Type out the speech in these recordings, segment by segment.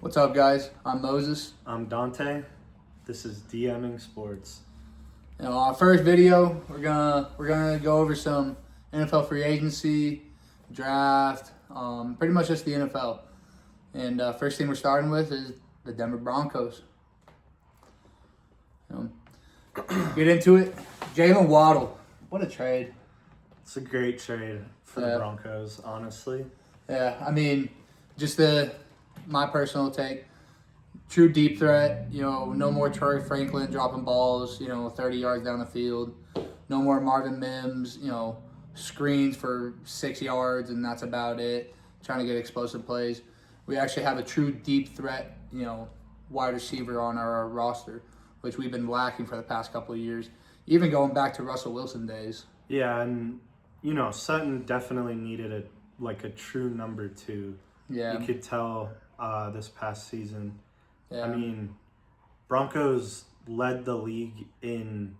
What's up, guys? I'm Moses. I'm Dante. This is DMing Sports. Our first video, we're gonna go over some NFL free agency, draft, pretty much just the NFL. And first thing we're starting with is the Denver Broncos. Get into it. Jalen Waddle, what a trade! It's a great trade for the Broncos, honestly. Yeah, I mean, just my personal take. True deep threat, no more Troy Franklin dropping balls, 30 yards down the field. No more Marvin Mims, screens for 6 yards, and that's about it. Trying to get explosive plays. We actually have a true deep threat, wide receiver on our roster, which we've been lacking for the past couple of years, even going back to Russell Wilson days. Yeah, and, Sutton definitely needed a true number two. Yeah. You could tell this past season. Yeah. I mean, Broncos led the league in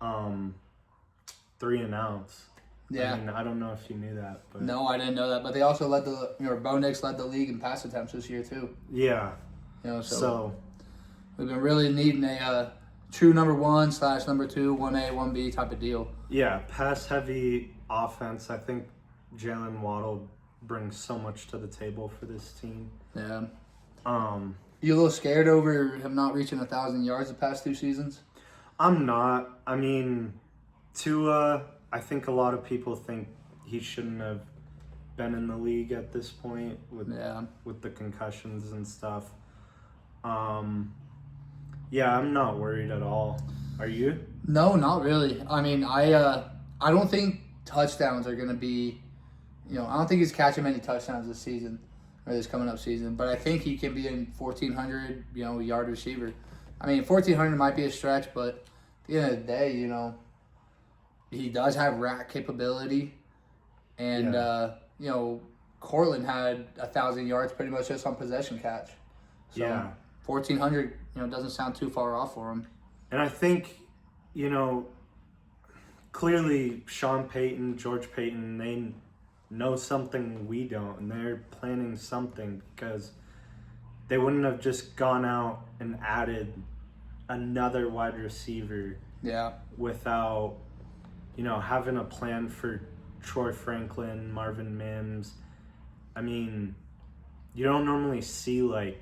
3 and outs. Yeah. I mean, I don't know if you knew that. But No, I didn't know that. But they also Bo Nix led the league in pass attempts this year, too. Yeah. So we've been really needing a true number one / number two, 1A, 1B type of deal. Yeah, pass-heavy offense. I think Jalen Waddle brings so much to the table for this team. Yeah. You a little scared over him not reaching 1,000 yards the past 2 seasons? I'm not. I mean, Tua, I think a lot of people think he shouldn't have been in the league at this point with the concussions and stuff. Yeah, I'm not worried at all. Are you? No, not really. I mean, I don't think touchdowns are going to be, I don't think he's catching many touchdowns this season or this coming up season, but I think he can be a 1,400, yard receiver. I mean, 1,400 might be a stretch, but at the end of the day, he does have rack capability. And, Cortland had 1,000 yards pretty much just on possession catch. So 1,400, doesn't sound too far off for him. And I think, clearly Sean Payton, George Payton, they know something we don't, and they're planning something, because they wouldn't have just gone out and added another wide receiver without, having a plan for Troy Franklin, Marvin Mims. I mean, you don't normally see 4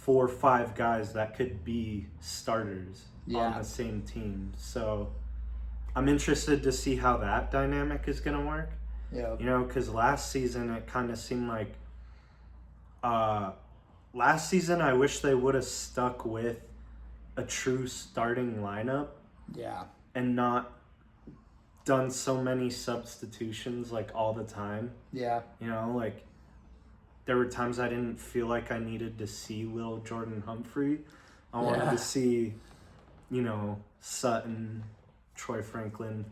or 5 guys that could be starters on the same team. So I'm interested to see how that dynamic is going to work. Yeah. Because last season it kind of seemed like last season I wish they would have stuck with a true starting lineup. Yeah. And not done so many substitutions all the time. Yeah. There were times I didn't feel like I needed to see Lil Jordan Humphrey. I wanted to see, Sutton, Troy Franklin,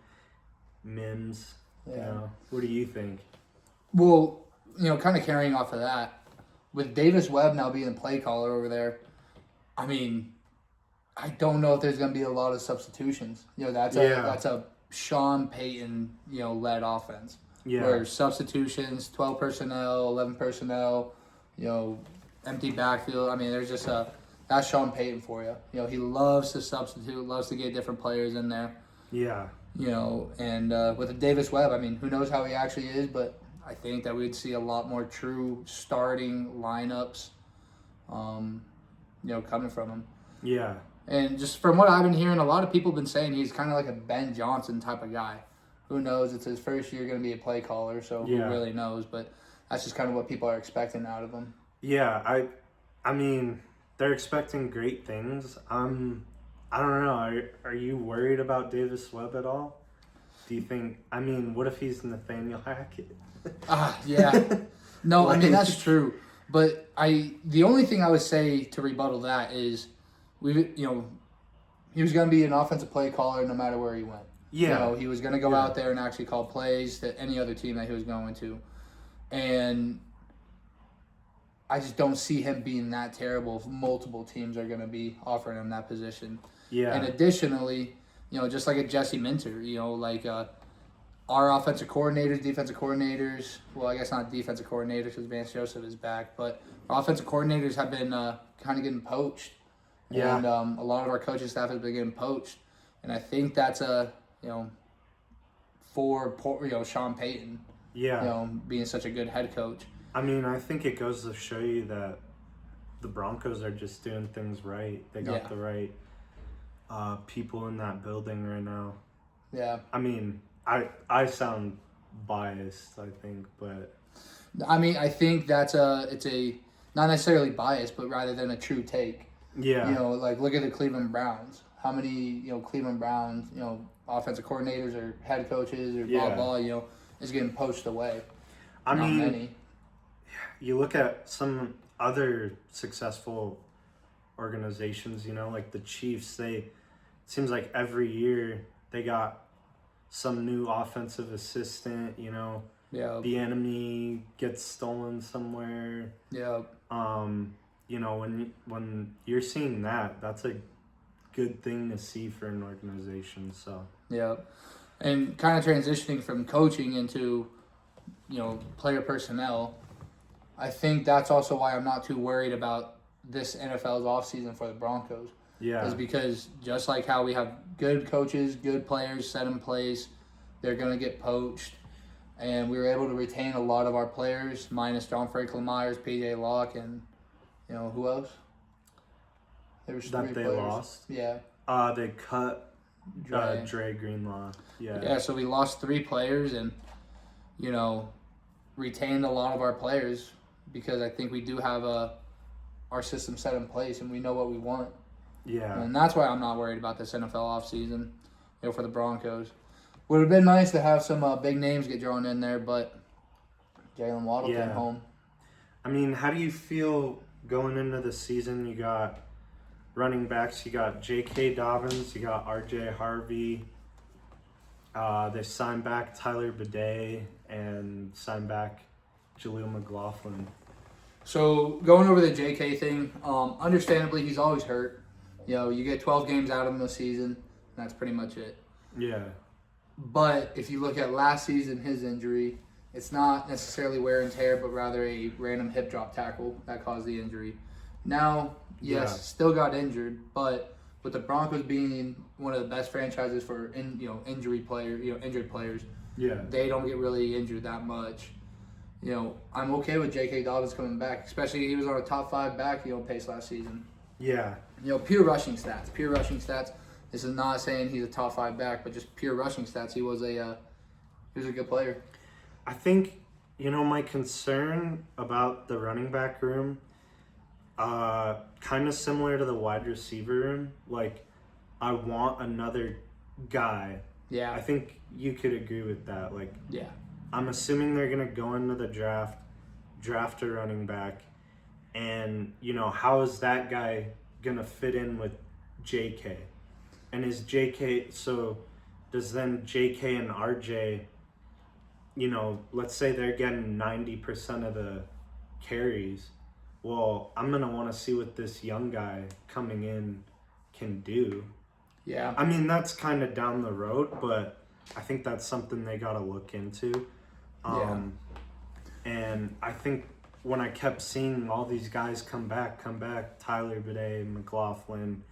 Mims. Yeah. What do you think? Well, kind of carrying off of that, with Davis Webb now being the play caller over there, I mean, I don't know if there's going to be a lot of substitutions. That's a Sean Payton, led offense. Yeah. Where substitutions, 12 personnel, 11 personnel, empty backfield. I mean, there's just that's Sean Payton for you. He loves to substitute, loves to get different players in there. Yeah. And with the Davis Webb, I mean, who knows how he actually is, but I think that we'd see a lot more true starting lineups, coming from him. Yeah. And just from what I've been hearing, a lot of people have been saying he's kind of like a Ben Johnson type of guy. Who knows? It's his first year going to be a play caller, so who really knows? But that's just kind of what people are expecting out of him. Yeah, I mean, they're expecting great things. I don't know. Are you worried about Davis Webb at all? Do you think? I mean, what if he's Nathaniel Hackett? Yeah. No, I mean that's true. But the only thing I would say to rebuttal that is, he was going to be an offensive play caller no matter where he went. Yeah. He was going to go out there and actually call plays to any other team that he was going to. And I just don't see him being that terrible if multiple teams are going to be offering him that position. Yeah. And additionally, just like a Jesse Minter, our offensive coordinators, defensive coordinators. Well, I guess not defensive coordinators because Vance Joseph is back, but our offensive coordinators have been kind of getting poached. Yeah. And a lot of our coaching staff has been getting poached, and I think that's for Sean Payton, Yeah. being such a good head coach. I mean, I think it goes to show you that the Broncos are just doing things right. They got the right people in that building right now. Yeah. I mean, I sound biased, I think, but I mean, I think it's a not necessarily biased, but rather than a true take. yeah. Like look at the Cleveland Browns. How many Cleveland Browns offensive coordinators or head coaches or blah blah is getting poached away. I Not mean, many. You look at some other successful organizations, like the Chiefs. It seems like every year they got some new offensive assistant. Yeah. The enemy gets stolen somewhere. Yeah. When you're seeing that, that's a good thing to see for an organization. So Yeah. And kind of transitioning from coaching into, player personnel, I think that's also why I'm not too worried about this NFL's offseason for the Broncos. yeah, Is because just like how we have good coaches, good players set in place, they're going to get poached. And we were able to retain a lot of our players, minus John Franklin Myers, PJ Locke, and, who else? There was that three they players. lost. Yeah. They cut Dre Greenlaw. Yeah, so we lost 3 players and, retained a lot of our players because I think we do have our system set in place and we know what we want. Yeah. And that's why I'm not worried about this NFL offseason, for the Broncos. Would have been nice to have some big names get drawn in there, but Jalen Waddle came home. I mean, how do you feel going into the season? You got running backs. You got J.K. Dobbins. You got R.J. Harvey. They signed back Tyler Bidet and signed back Jaleel McLaughlin. So going over the J.K. thing, understandably, he's always hurt. You get 12 games out of him this season, and that's pretty much it. Yeah. But if you look at last season, his injury, it's not necessarily wear and tear, but rather a random hip drop tackle that caused the injury. Now, yes, still got injured, but with the Broncos being one of the best franchises for injured players, they don't get really injured that much. I'm okay with J.K. Dobbins coming back, especially he was on a top 5 back pace last season. Yeah. Pure rushing stats. This is not saying he's a top 5 back, but just pure rushing stats. He was a good player. I think, my concern about the running back room, kind of similar to the wide receiver room. Like, I want another guy. Yeah. I think you could agree with that. Like, yeah. I'm assuming they're going to go into the draft a running back. And, how is that guy going to fit in with JK? And is JK, so does then JK and RJ, let's say they're getting 90% of the carries. Well, I'm going to want to see what this young guy coming in can do. Yeah. I mean, that's kind of down the road, but I think that's something they got to look into. And I think when I kept seeing all these guys come back, Tyler Bidet, McLaughlin,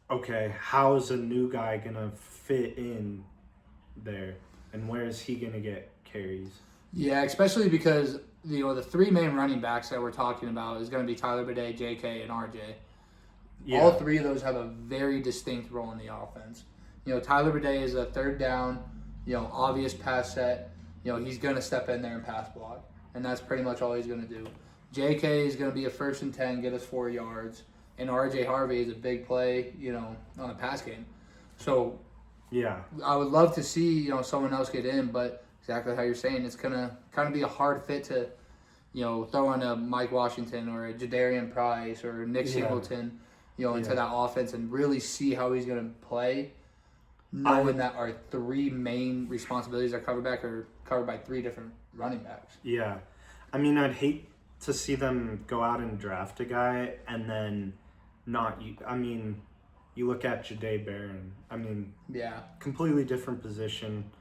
okay, how is a new guy going to fit in there? And where is he going to get carries? Yeah, especially because, the 3 main running backs that we're talking about is going to be Tyler Bidet, JK, and RJ. Yeah. All 3 of those have a very distinct role in the offense. Tyler Bidet is a third down, obvious pass set. He's going to step in there and pass block. And that's pretty much all he's going to do. JK is going to be a 1st and 10, get us 4 yards. And R.J. Harvey is a big play, on the pass game. So, yeah, I would love to see, someone else get in, but exactly how you're saying, it's going to kind of be a hard fit to, throw in a Mike Washington or a Jadarian Price or Nick Singleton, into that offense and really see how he's going to play, knowing that our 3 main responsibilities are covered by 3 different running backs. Yeah. I mean, I'd hate to see them go out and draft a guy and then not. I mean, you look at Jahdae Barron. I mean, Yeah. completely different position,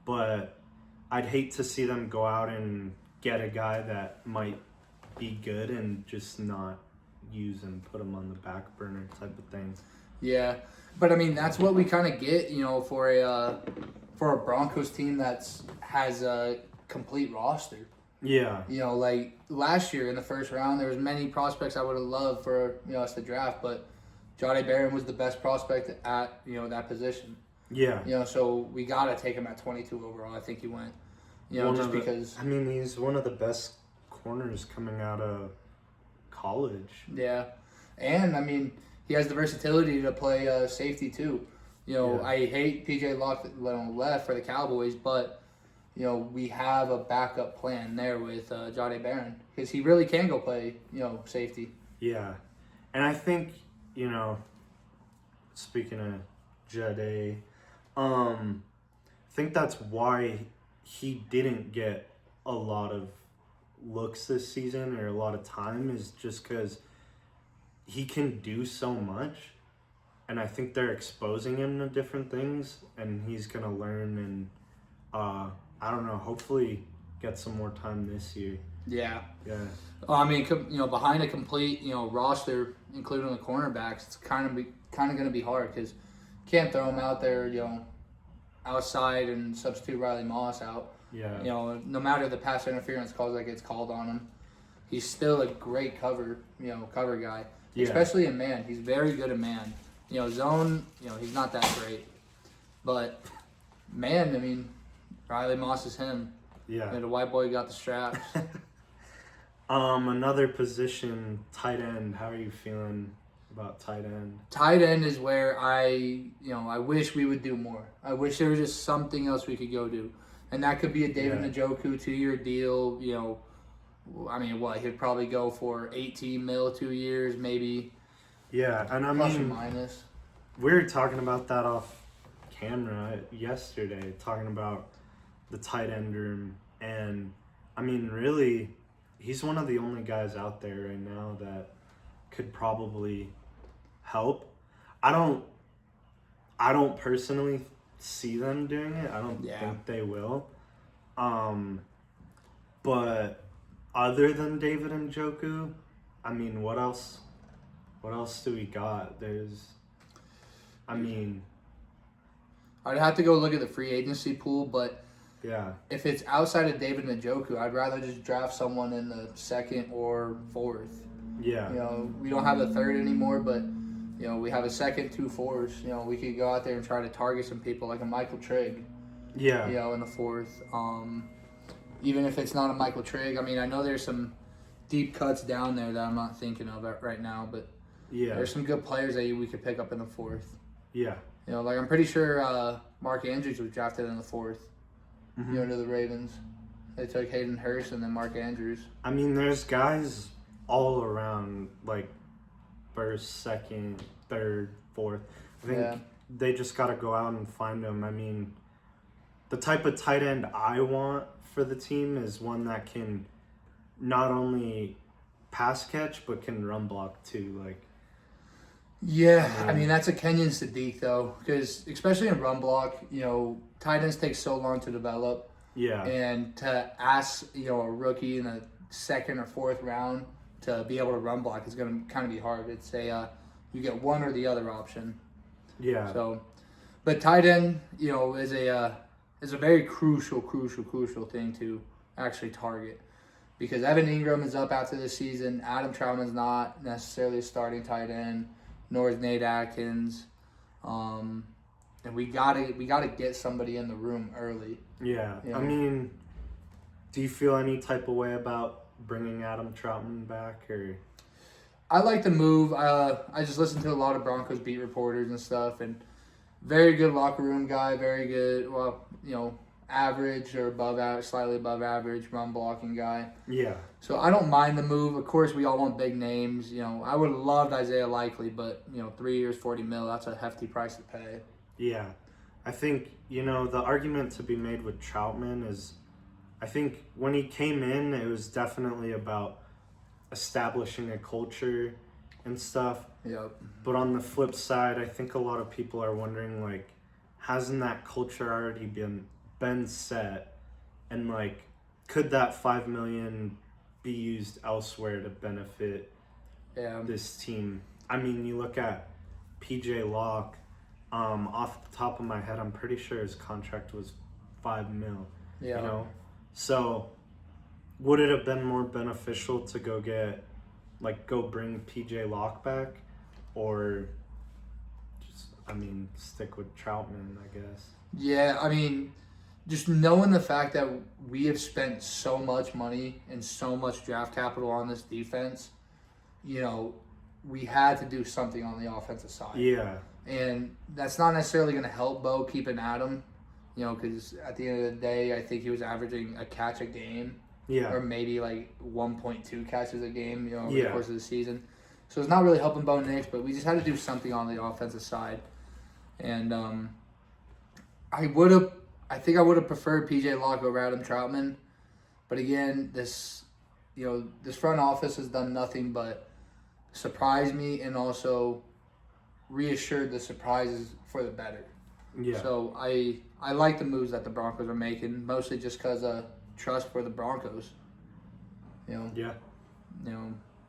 but I'd hate to see them go out and get a guy that might be good and just not use and put him on the back burner type of thing. Yeah, but I mean that's what we kind of get, for a Broncos team has a complete roster. Yeah. Like last year in the first round, there was many prospects I would have loved for us to draft, but Jahdae Barron was the best prospect at that position. Yeah. So we gotta take him at 22 overall. I think he went. Because. I mean, he's one of the best corners coming out of college. Yeah, and I mean he has the versatility to play safety too. I hate PJ Locke left for the Cowboys, but we have a backup plan there with Jahdae Barron because he really can go play safety. Yeah, and I think speaking of Jahdae, I think that's why he didn't get a lot of looks this season or a lot of time is just because he can do so much, and I think they're exposing him to different things, and he's gonna learn and I don't know, hopefully get some more time this year. Yeah. Yeah. I mean, behind a complete roster, including the cornerbacks, it's kind of going to be hard because you can't throw him out there outside and substitute Riley Moss out. Yeah. No matter the pass interference calls that gets called on him, he's still a great cover guy. Yeah. Especially in man. He's very good at man. Zone, he's not that great. But man, I mean, Riley Moss is him. Yeah. The white boy got the straps. Another position, tight end. How are you feeling about tight end? Tight end is where I wish we would do more. I wish there was just something else we could go do. And that could be a David Njoku 2-year deal. I mean, he'd probably go for 18 mil 2 years, maybe. Yeah, and I plus mean, or minus. We were talking about that off camera yesterday, talking about the tight end room. And I mean, really, he's one of the only guys out there right now that could probably help. I don't personally see them doing it. I don't think they will. But other than David Njoku, I mean, what else do we got? I'd have to go look at the free agency pool, but yeah, if it's outside of David Njoku, I'd rather just draft someone in the second or fourth. Yeah. We don't have a third anymore, but we have a second, 2 fours. We could go out there and try to target some people like a Michael Trigg. Yeah. In the fourth. Even if it's not a Michael Trigg, I mean, I know there's some deep cuts down there that I'm not thinking of right now, but there's some good players that we could pick up in the fourth. Yeah. Like I'm pretty sure Mark Andrews was drafted in the fourth. Mm-hmm. To the Ravens. They took Hayden Hurst and then Mark Andrews. I mean, there's guys all around, like first, second, third, fourth. I think they just got to go out and find them. I mean, the type of tight end I want for the team is one that can not only pass catch but can run block too. I mean that's a Kenyon Sadiq though, because especially in run block, tight ends take so long to develop. Yeah. And to ask a rookie in the second or fourth round to be able to run block is going to kind of be hard. It's you get one or the other option. Yeah. So, but tight end, is a very crucial thing to actually target, because Evan Ingram is up after this season. Adam Troutman's not necessarily a starting tight end, nor is Nate Atkins, and we gotta get somebody in the room early. Yeah. I mean, do you feel any type of way about bringing Adam Troutman back, or? I like the move. I just listened to a lot of Broncos beat reporters and stuff, and very good locker room guy, very good, average or above average, slightly above average run blocking guy. Yeah. So I don't mind the move. Of course, we all want big names. I would have loved Isaiah Likely, but 3 years, $40 million, that's a hefty price to pay. Yeah. I think, the argument to be made with Troutman is, I think when he came in, it was definitely about establishing a culture and stuff. Yep. But on the flip side, I think a lot of people are wondering, like, hasn't that culture already been set? And, like, could that $5 million be used elsewhere to benefit this team? I mean, you look at PJ Locke. Off the top of my head, I'm pretty sure his contract was $5 million. Yeah. You know, so would it have been more beneficial to go bring PJ Locke back, or just, stick with Troutman, I guess? Yeah, I mean, just knowing the fact that we have spent so much money and so much draft capital on this defense, we had to do something on the offensive side. Yeah. And that's not necessarily going to help Bo keeping Adam, because at the end of the day, I think he was averaging a catch a game. Yeah. Or maybe like 1.2 catches a game, over Yeah. the course of the season. So it's not really helping Bo Nix, but we just had to do something on the offensive side. And I think I would have preferred PJ Locke over Adam Troutman. But again, this front office has done nothing but surprise me and also reassured the surprises for the better. Yeah. So I like the moves that the Broncos are making, mostly just because of trust for the Broncos. Yeah.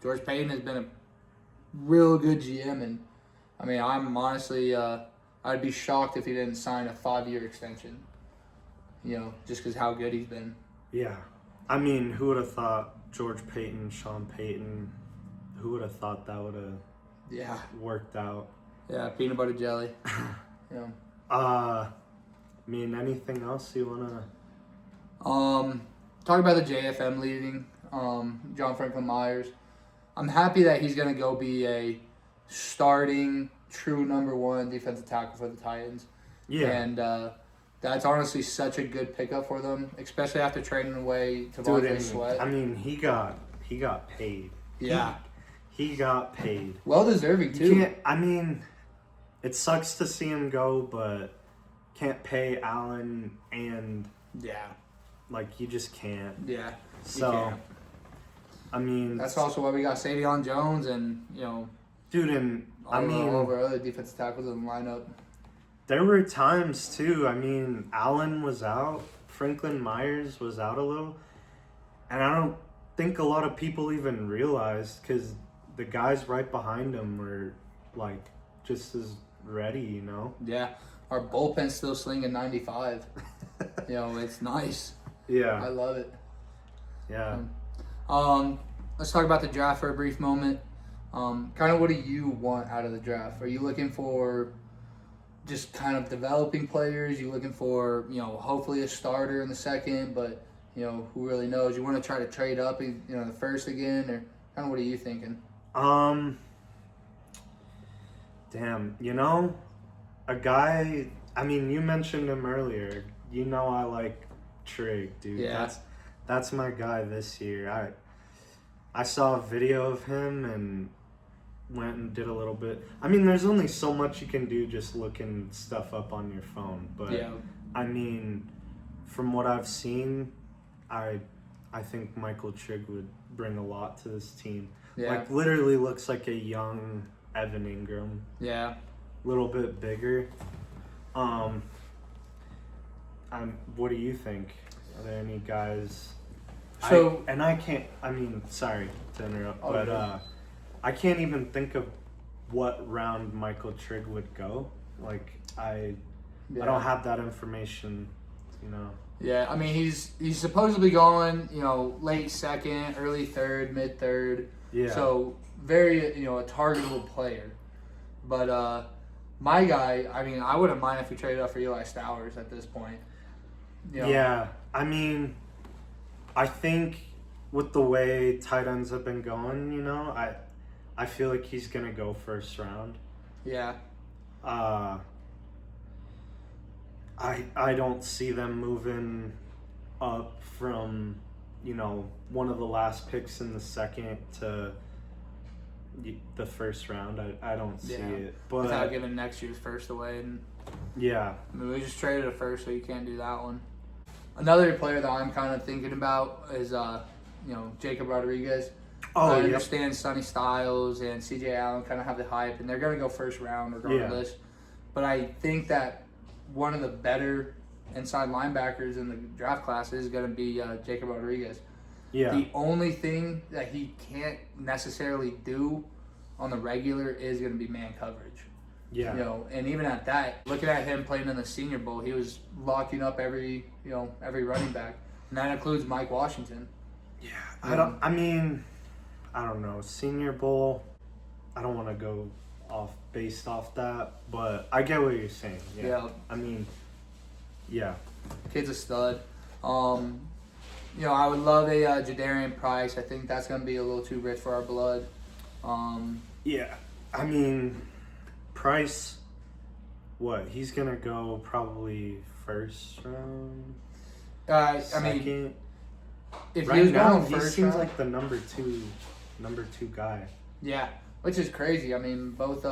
George Payton has been a real good GM, and I'm honestly I'd be shocked if he didn't sign a 5-year extension. Just because how good he's been. Yeah. Who would have thought George Payton, Sean Payton? Who would have thought that would have worked out? Yeah, peanut butter jelly. Anything else you wanna? Talk about the JFM leaving, John Franklin Myers. I'm happy that he's gonna go be a starting true number 1 defensive tackle for the Titans. Yeah. And that's honestly such a good pickup for them, especially after trading away Devontae Sweat. He got paid. Yeah. He got paid. Well deserving too. It sucks to see him go, but can't pay Allen and you just can't. Yeah. So that's also why we got Savion Jones and dude, and all of our other defensive tackles in the lineup. There were times too. Allen was out, Franklin Myers was out a little, and I don't think a lot of people even realized because the guys right behind him were just as ready, Yeah, our bullpen's still slinging 95. It's nice. Yeah, I love it. Yeah. Let's talk about the draft for a brief moment. Kind of what do you want out of the draft? Are you looking for just kind of developing players? You looking for, hopefully a starter in the second, but, who really knows? You want to try to trade up in, the first again, or kind of what are you thinking? Damn, a guy, you mentioned him earlier. I like Trigg, dude. Yeah. That's my guy this year. I saw a video of him and went and did a little bit. There's only so much you can do just looking stuff up on your phone. But, from what I've seen, I think Michael Trigg would bring a lot to this team. Yeah. Literally looks like a young Evan Ingram. Yeah. A little bit bigger. What do you think? Are there any guys? So I can't. Sorry to interrupt, but I can't even think of what round Michael Trigg would go. I don't have that information. Yeah, he's supposedly going, late second, early third, mid third. Yeah. So very, a targetable player. But my guy, I wouldn't mind if we traded up for Eli Stowers at this point. Yeah, I think with the way tight ends have been going, I feel like he's gonna go first round. Yeah. I don't see them moving up from, one of the last picks in the second to the first round. I don't see it. But without giving next year's first away. And yeah. We just traded a first, so you can't do that one. Another player that I'm kind of thinking about is, Jacob Rodriguez. I yep. understand Sonny Styles and CJ Allen kind of have the hype, and they're going to go first round regardless. Yeah. But I think that one of the better inside linebackers in the draft class is going to be Jacob Rodriguez. Yeah. The only thing that he can't necessarily do on the regular is going to be man coverage. Yeah. And even at that, looking at him playing in the Senior Bowl, he was locking up every running back, and that includes Mike Washington. Yeah. I don't know. Senior Bowl, I don't want to go based off that, but I get what you're saying. Yeah. I mean, yeah. Kid's a stud. I would love a Jadarian Price. I think that's going to be a little too rich for our blood. Yeah. I mean, Price, he's going to go probably first round? Second? If right he was now, going first he seems round, like the number two guy. Yeah, which is crazy. I mean, both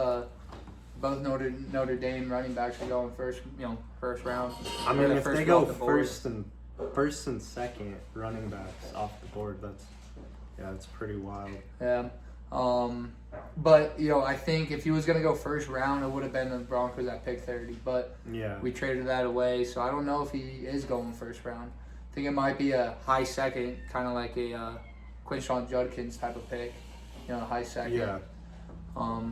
Notre Dame running backs are going first round. I mean, if they go first and second running backs off the board, that's pretty wild. Yeah. But I think if he was gonna go first round, it would have been the Broncos at pick 30. But we traded that away, so I don't know if he is going first round. I think it might be a high second, kind of like a Quinshon Judkins type of pick. High second. Yeah. I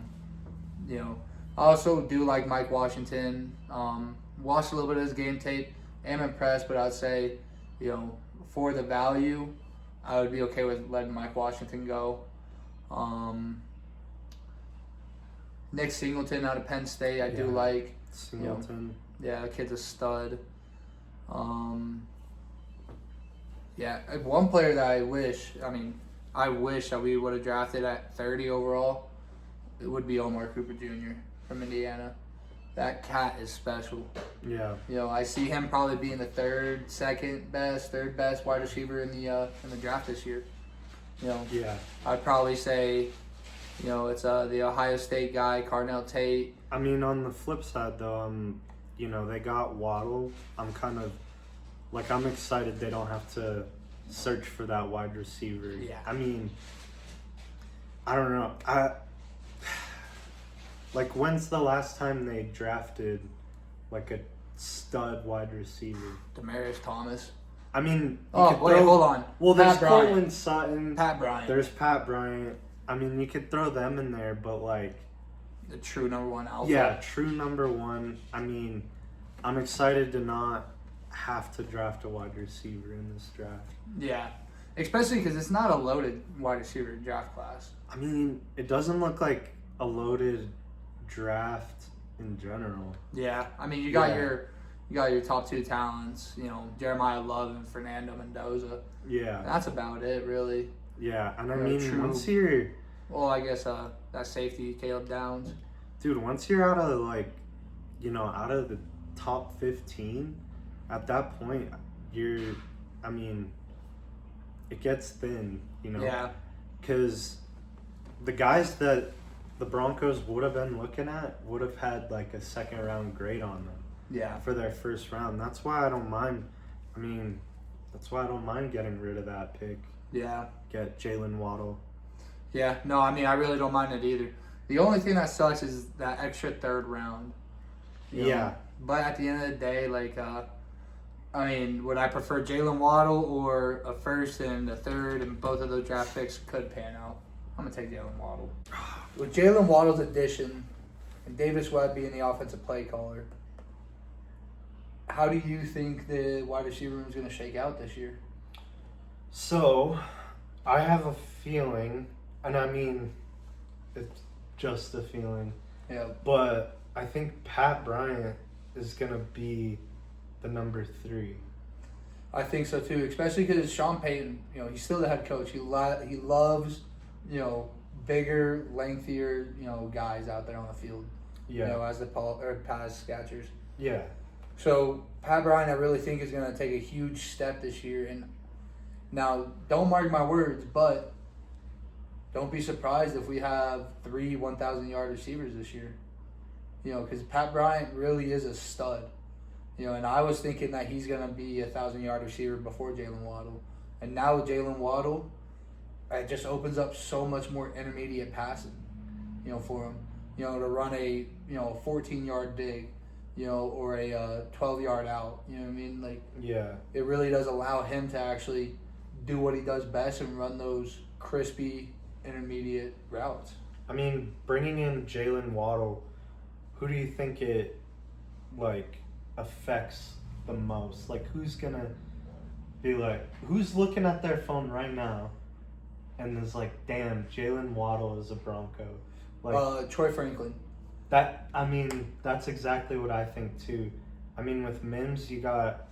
also do like Mike Washington. Watched a little bit of his game tape. Am impressed, but I'd say, for the value, I would be okay with letting Mike Washington go. Nick Singleton out of Penn State, I do like. Singleton. The kid's a stud. One player that I wish that we would have drafted at 30 overall, it would be Omar Cooper Jr. from Indiana. That cat is special. Yeah. I see him probably being the third best wide receiver in the draft this year. Yeah. I'd probably say, it's the Ohio State guy, Cardinal Tate. I mean, on the flip side though, they got Waddle. I'm kind of I'm excited they don't have to search for that wide receiver. Yeah. I mean, I don't know. When's the last time they drafted a stud wide receiver? Demaryius Thomas. I mean, hold on. Well, there's Pat Bryant. Cortland Sutton. Pat Bryant. There's Pat Bryant. I mean, you could throw them in there, but the true number one alpha. Yeah, true number one. I mean, I'm excited to not have to draft a wide receiver in this draft. Yeah, especially because it's not a loaded wide receiver draft class. I mean, it doesn't look like a loaded draft in general. Yeah, I mean, you got your top two talents, Jeremiah Love and Fernando Mendoza. Yeah. That's about it, really. Yeah, and I mean, once you're... Well, I guess that safety, Caleb Downs. Dude, once you're out of, out of the top 15, at that point, it gets thin, Yeah. Because the guys that the Broncos would have been looking at would have had, a second-round grade on them. Yeah. For their first round. That's why I don't mind. That's why I don't mind getting rid of that pick. Yeah. Get Jalen Waddle. Yeah. No, I really don't mind it either. The only thing that sucks is that extra third round. Yeah. But at the end of the day, would I prefer Jalen Waddle or a first and a third, and both of those draft picks could pan out? I'm going to take Jalen Waddle. With Jalen Waddle's addition and Davis Webb being the offensive play caller, how do you think the wide receiver room is going to shake out this year? So, I have a feeling, and it's just a feeling. Yeah. But I think Pat Bryant is going to be the number 3. I think so too, especially because Sean Payton, he's still the head coach. He loves, bigger, lengthier, guys out there on the field. Yeah. As the pass catchers. Yeah. So Pat Bryant, I really think is going to take a huge step this year. And now, don't mark my words, but don't be surprised if we have 3 1,000-yard receivers this year. Because Pat Bryant really is a stud. And I was thinking that he's going to be a 1,000-yard receiver before Jalen Waddle. And now with Jalen Waddle, it just opens up so much more intermediate passing, for him. To run a 14-yard dig, or a 12-yard out. You know what I mean? Like, Yeah. it really does allow him to actually do what he does best and run those crispy intermediate routes. I mean, bringing in Jalen Waddle, who do you think it affects the most? Like, who's gonna be who's looking at their phone right now and is like, damn, Jalen Waddle is a Bronco? Troy Franklin. That's exactly what I think too. I mean, with Mims, you got,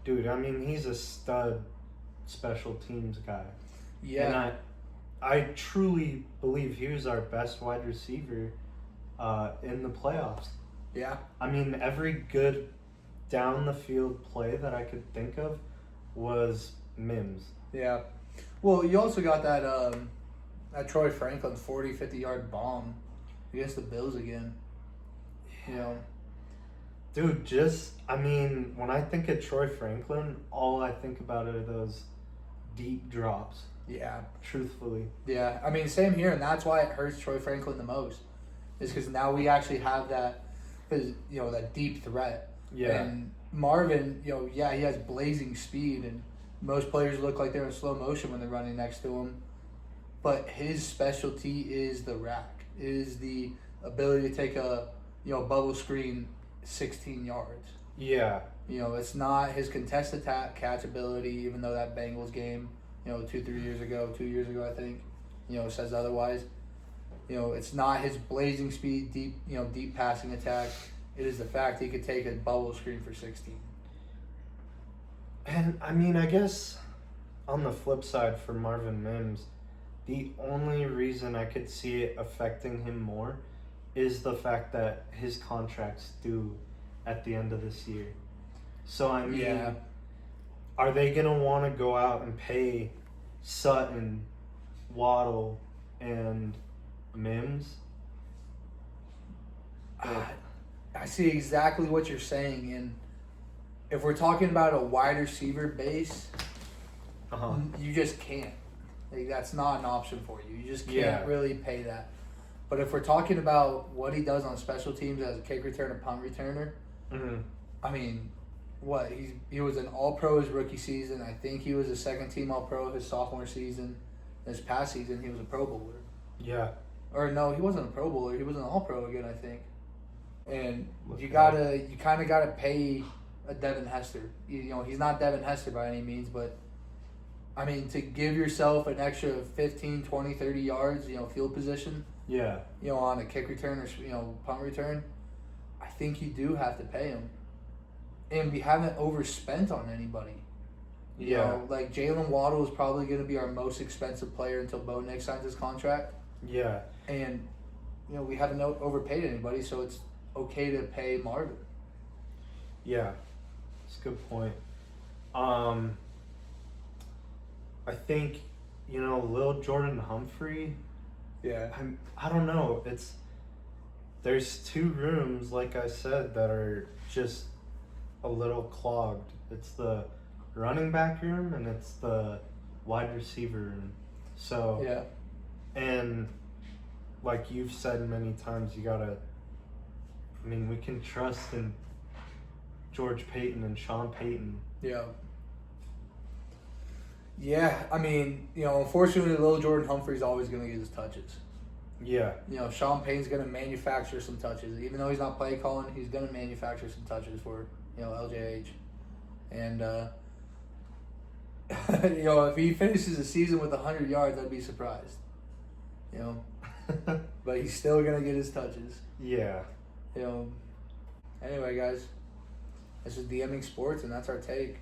dude, he's a stud special teams guy. Yeah. And I truly believe he was our best wide receiver in the playoffs. Yeah. Every good down the field play that I could think of was Mims. Yeah. Well, you also got that Troy Franklin 40, 50-yard bomb against the Bills again. Dude, when I think of Troy Franklin, all I think about are those deep drops. Yeah. Truthfully. Yeah. Same here, and that's why it hurts Troy Franklin the most. Is because now we actually have that deep threat. Yeah. And Marvin, he has blazing speed, and most players look like they're in slow motion when they're running next to him. But his specialty is the rack, is the ability to take a bubble screen 16 yards. Yeah. It's not his contested catch ability, even though that Bengals game, 2 years ago, I think, says otherwise. It's not his blazing speed, deep passing attack. It is the fact he could take a bubble screen for 16. And I guess on the flip side for Marvin Mims, the only reason I could see it affecting him more is the fact that his contract's due at the end of this year. So Yeah. Are they gonna want to go out and pay Sutton, Waddle, and Mims? I see exactly what you're saying, and if we're talking about a wide receiver base, you just can't. That's not an option for you. You just can't really pay that. But if we're talking about what he does on special teams as a kick returner, punt returner, he was an All-Pro his rookie season. I think he was a second-team All-Pro his sophomore season. This past season, he was a Pro Bowler. Yeah. Or no, he wasn't a Pro Bowler. He was an All-Pro again, I think. And you kind of gotta pay a Devin Hester. He's not Devin Hester by any means, but to give yourself an extra 15, 20, 30 yards, field position. Yeah. On a kick return or punt return, I think you do have to pay him. And we haven't overspent on anybody. Like Jalen Waddle is probably going to be our most expensive player until Bo Nix signs his contract. Yeah. And we haven't overpaid anybody, so it's okay to pay Marvin. Yeah, that's a good point. I think Lil Jordan Humphrey. Yeah. I don't know. There's two rooms, like I said, that are just a little clogged. It's the running back room and it's the wide receiver room. So yeah. And like you've said many times, you gotta. We can trust in George Payton and Sean Payton. Yeah. Yeah, unfortunately, Lil Jordan Humphrey's always going to get his touches. Yeah. Sean Payton's going to manufacture some touches. Even though he's not play calling, he's going to manufacture some touches for, LJH. And, if he finishes the season with 100 yards, I'd be surprised. But he's still going to get his touches. Yeah. Anyway, guys, this is DMing Sports, and that's our take.